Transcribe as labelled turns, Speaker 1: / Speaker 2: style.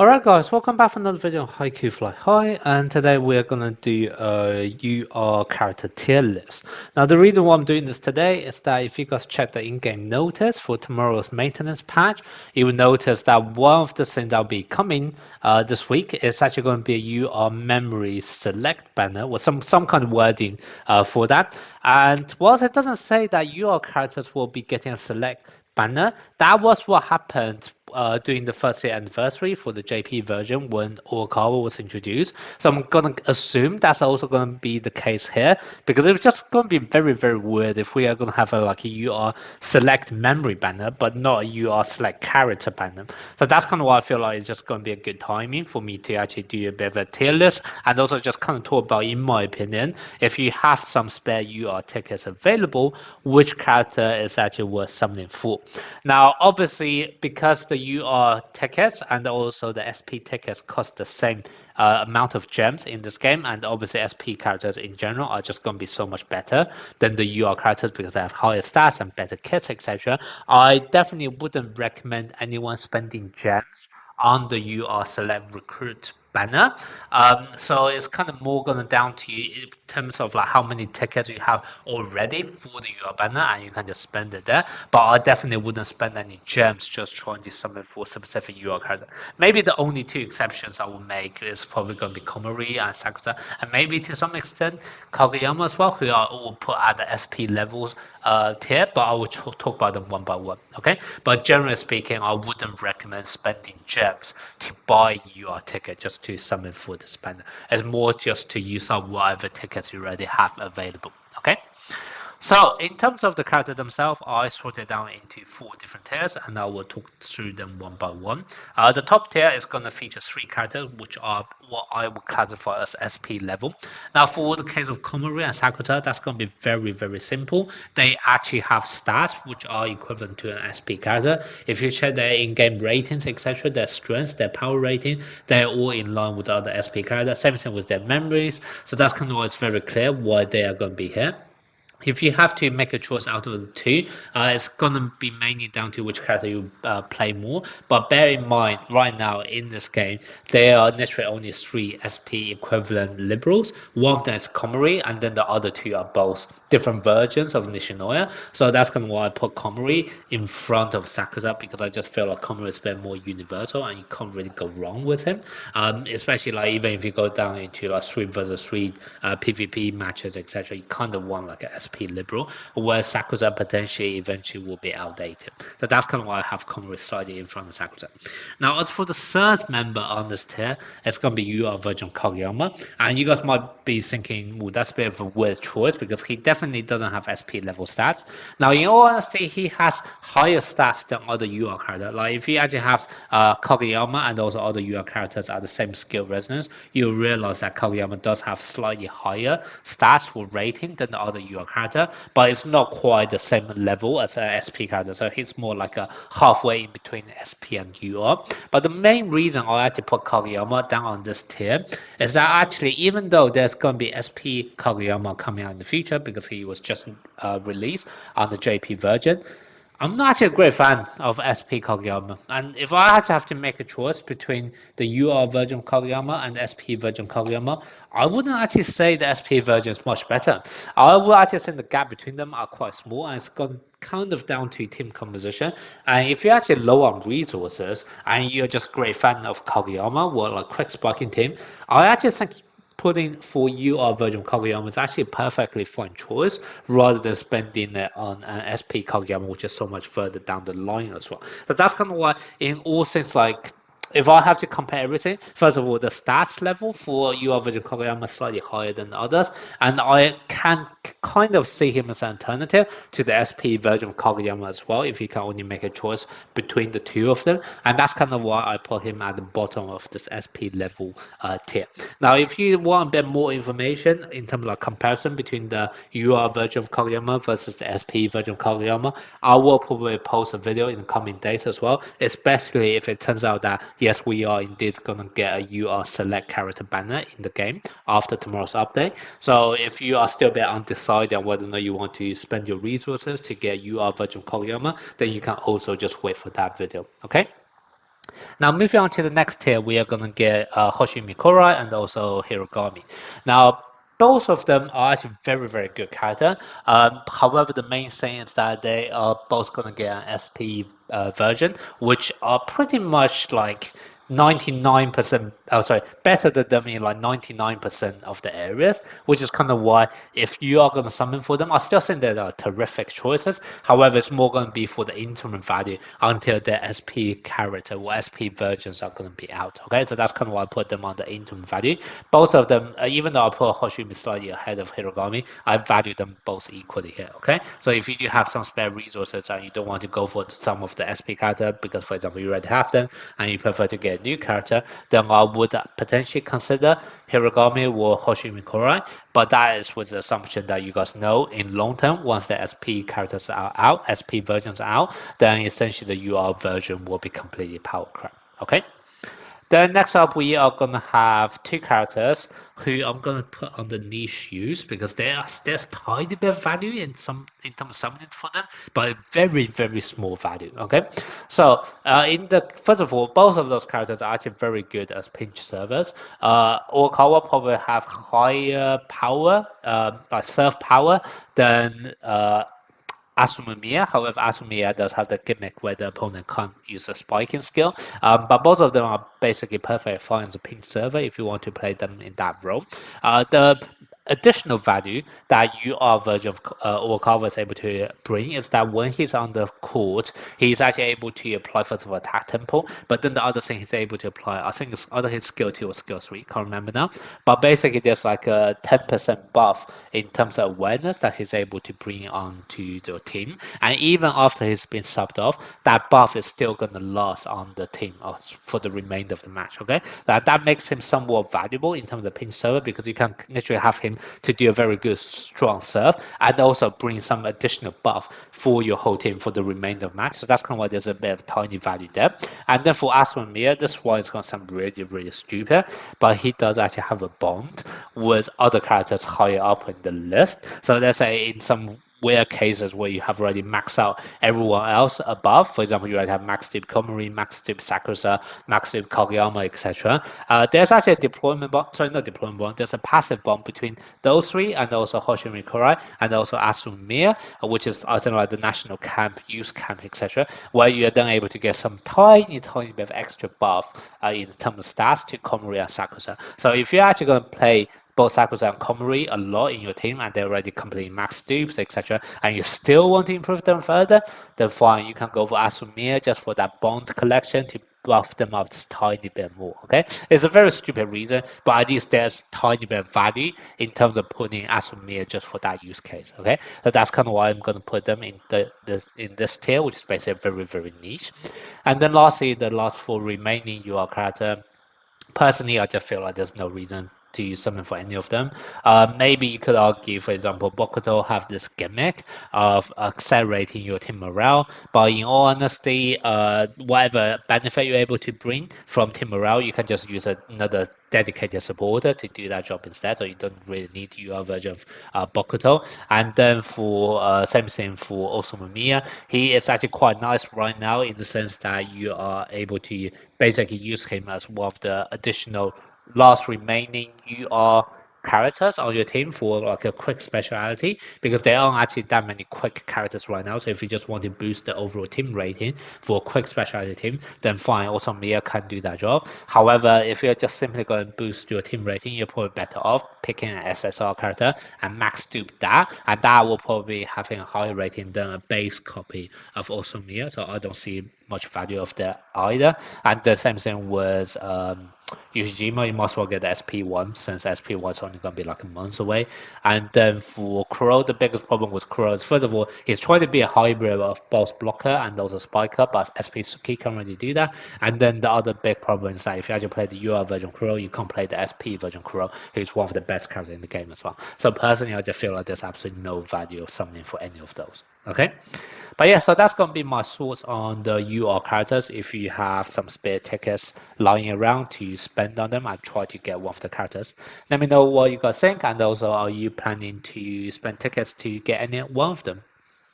Speaker 1: Alright guys, welcome back for another video on HAIKYU Fly High, and today we're gonna do a UR character tier list. Now the reason why I'm doing this today is that if you guys check the in-game notice for tomorrow's maintenance patch, you will notice that one of the things that will be coming this week is actually going to be a UR memory select banner with some kind of wording for that. And whilst it doesn't say that UR characters will be getting a select banner, that was what happened during the first year anniversary for the JP version when Orakawa was introduced. So I'm gonna assume that's also gonna be the case here because it's just gonna be very weird if we are gonna have like a UR select memory banner but not a UR select character banner. So that's kind of why I feel like it's just gonna be a good timing for me to actually do a bit of a tier list and also just kind of talk about, in my opinion, if you have some spare UR tickets available, which character is actually worth summoning for. Now, obviously, because the UR tickets and also the SP tickets cost the same amount of gems in this game, and obviously SP characters in general are just going to be so much better than the UR characters because they have higher stats and better kits, etc. I definitely wouldn't recommend anyone spending gems on the UR select recruit banner. So it's kind of more going down to you in terms of like how many tickets you have already for the UR banner, and you can just spend it there. But I definitely wouldn't spend any gems just trying to summon for specific UR character. Maybe the only two exceptions I will make is probably going to be Komori and Sakuta, and maybe to some extent Kageyama as well, who are all put at the SP levels tier, but I will talk about them one by one. Okay, but generally speaking, I wouldn't recommend spending gems to buy UR ticket just to summon for the spender. It's more just to use up whatever tickets you already have available. Okay. So in terms of the character themselves, I sorted down into 4 different tiers, and I will talk through them one by one. The top tier is going to feature 3 characters, which are what I would classify as SP level. Now, for the case of Komori and Sakuta, that's going to be very simple. They actually have stats which are equivalent to an SP character. If you check their in-game ratings, etc., their strengths, their power rating, they're all in line with other SP characters. Same thing with their memories. So that's kind of why it's very clear why they are going to be here. If you have to make a choice out of the 2, it's gonna be mainly down to which character you play more. But bear in mind, right now in this game, there are literally only 3 SP equivalent liberals. One of them is Komori, and then the other 2 are both different versions of Nishinoya. So that's kind of why I put Komori in front of Sakusa, because I just feel like Komori is a bit more universal, and you can't really go wrong with him. Especially like even if you go down into like 3 versus 3 PvP matches, etc., you kind of want like a SP liberal, where Sakusa potentially eventually will be outdated. So that's kind of why I have Komori slightly in front of Sakusa. Now, as for the 3rd member on this tier, it's going to be UR version Kageyama. And you guys might be thinking, well, that's a bit of a weird choice because he definitely doesn't have SP level stats. Now, in all honesty, he has higher stats than other UR characters. Like if you actually have Kageyama and also other UR characters at the same skill resonance, you'll realize that Kageyama does have slightly higher stats for rating than the other UR character, but it's not quite the same level as an SP character. So he's more like a halfway in between SP and UR. But the main reason I actually put Kageyama down on this tier is that actually, even though there's going to be SP Kageyama coming out in the future because he was just released on the JP version, I'm not actually a great fan of SP Kageyama, and if I had to have to make a choice between the UR version of Kageyama and the SP version of Kageyama, I wouldn't actually say the SP version is much better. I would actually say the gap between them are quite small, and it's gone kind of down to team composition. And if you're actually low on resources and you're just a great fan of Kageyama or like quick sparking team, I actually think putting for UR version Kageyama is actually a perfectly fine choice rather than spending it on an SP Kageyama, which is so much further down the line as well. So that's kind of why, in all sense, like if I have to compare everything, first of all, the stats level for UR version Kageyama is slightly higher than the others, and I can kind of see him as an alternative to the SP version of Kageyama as well, if you can only make a choice between the 2 of them, and that's kind of why I put him at the bottom of this SP level tier. Now, if you want a bit more information in terms of like comparison between the UR version of Kageyama versus the SP version of Kageyama, I will probably post a video in the coming days as well, especially if it turns out that yes, we are indeed going to get a UR select character banner in the game after tomorrow's update. So if you are still a bit undecided on whether or not you want to spend your resources to get UR version Kageyama, then you can also just wait for that video. Okay. Now, moving on to the next tier, we are going to get Hoshimi Korai and also Hirogami. Now, both of them are actually very, very good character. However, the main thing is that they are both going to get an SP version, which are pretty much like 99%, oh sorry, better than them in like 99% of the areas, which is kind of why if you are going to summon for them, I still think they are terrific choices. However, it's more going to be for the interim value until the SP character or SP versions are going to be out. Okay, so that's kind of why I put them on the interim value. Both of them, even though I put Hoshimi slightly ahead of Hirogami, I value them both equally here. Okay, so if you do have some spare resources and you don't want to go for some of the SP character because, for example, you already have them and you prefer to get a new character, then I would potentially consider Hirogami or Hoshimi Korai. But that is with the assumption that you guys know in long term, once the SP characters are out, SP versions are out, then essentially the UR version will be completely power crap. Okay. Then next up, we are gonna have two characters who I'm gonna put on the niche use because there's tiny bit of value in terms of summoning for them, but very very small value. Okay, so in the first of all, both of those characters are actually very good as pinch servers. Orikawa probably have higher power, like serve power than Asumiya. However, Asumiya does have the gimmick where the opponent can't use a spiking skill. But both of them are basically perfect fine as a pinch server if you want to play them in that role. The additional value that UR version of Orikawa is able to bring is that when he's on the court, he's actually able to apply first of all attack tempo, but then the other thing he's able to apply, I think it's either his skill 2 or skill 3, can't remember now. But basically there's like a 10% buff in terms of awareness that he's able to bring onto the team. And even after he's been subbed off, that buff is still going to last on the team for the remainder of the match. Okay, that makes him somewhat valuable in terms of pinch server because you can literally have him to do a very good strong serve and also bring some additional buff for your whole team for the remainder of the match. So that's kind of why there's a bit of tiny value there. And then for Aswamir, this one is going to sound really, really stupid, but he does actually have a bond with other characters higher up in the list. So let's say in some weird cases where you have already maxed out everyone else above. For example, you already have max tube Komori, max tube Sakusa, max tube Kageyama, etc. There's actually a deployment bomb, sorry, not deployment bomb, there's a passive bomb between those three and also Hoshimi Korai and also Asumir, which is also like the national camp, youth camp, etc., where you are then able to get some tiny bit of extra buff in terms of stats to Komori and Sakusa. So if you're actually going to play both Sakusa and Komori a lot in your team and they're already completing max dupes, etc., and you still want to improve them further, then fine, you can go for Asumir just for that bond collection to buff them up just tiny bit more. Okay, it's a very stupid reason, but at least there's tiny bit of value in terms of putting Asumir just for that use case. Okay, so that's kind of why I'm going to put them in in this tier, which is basically very very niche. And then lastly, the last four remaining UR character. Personally, I just feel like there's no reason to use something for any of them. Maybe you could argue, for example, Bokuto have this gimmick of accelerating your team morale, but in all honesty, whatever benefit you're able to bring from team morale, you can just use another dedicated supporter to do that job instead, so you don't really need your version of Bokuto. And then for same thing for Osumamiya, he is actually quite nice right now in the sense that you are able to basically use him as one of the additional last remaining UR characters on your team for like a quick speciality because there aren't actually that many quick characters right now. So if you just want to boost the overall team rating for a quick specialty team, then fine, also Mia can do that job. However, if you're just simply going to boost your team rating, you're probably better off picking an SSR character and max dupe that, and that will probably have a higher rating than a base copy of also Mia. So I don't see much value of that either. And the same thing with Yoshijima, you might as well get the SP1 since SP1 is only going to be like a month away. And then for Kuro, the biggest problem with Kuro is, first of all, he's trying to be a hybrid of both blocker and also spiker, but SP Suki can't really do that. And then the other big problem is that if you actually play the UR version Kuro, you can't play the SP version Kuro, who's one of the best characters in the game as well. So personally, I just feel like there's absolutely no value of summoning for any of those. Okay, but yeah, so that's gonna be my thoughts on the UR characters. If you have some spare tickets lying around to spend on them, I try to get one of the characters. Let me know what you guys think, and also are you planning to spend tickets to get any one of them?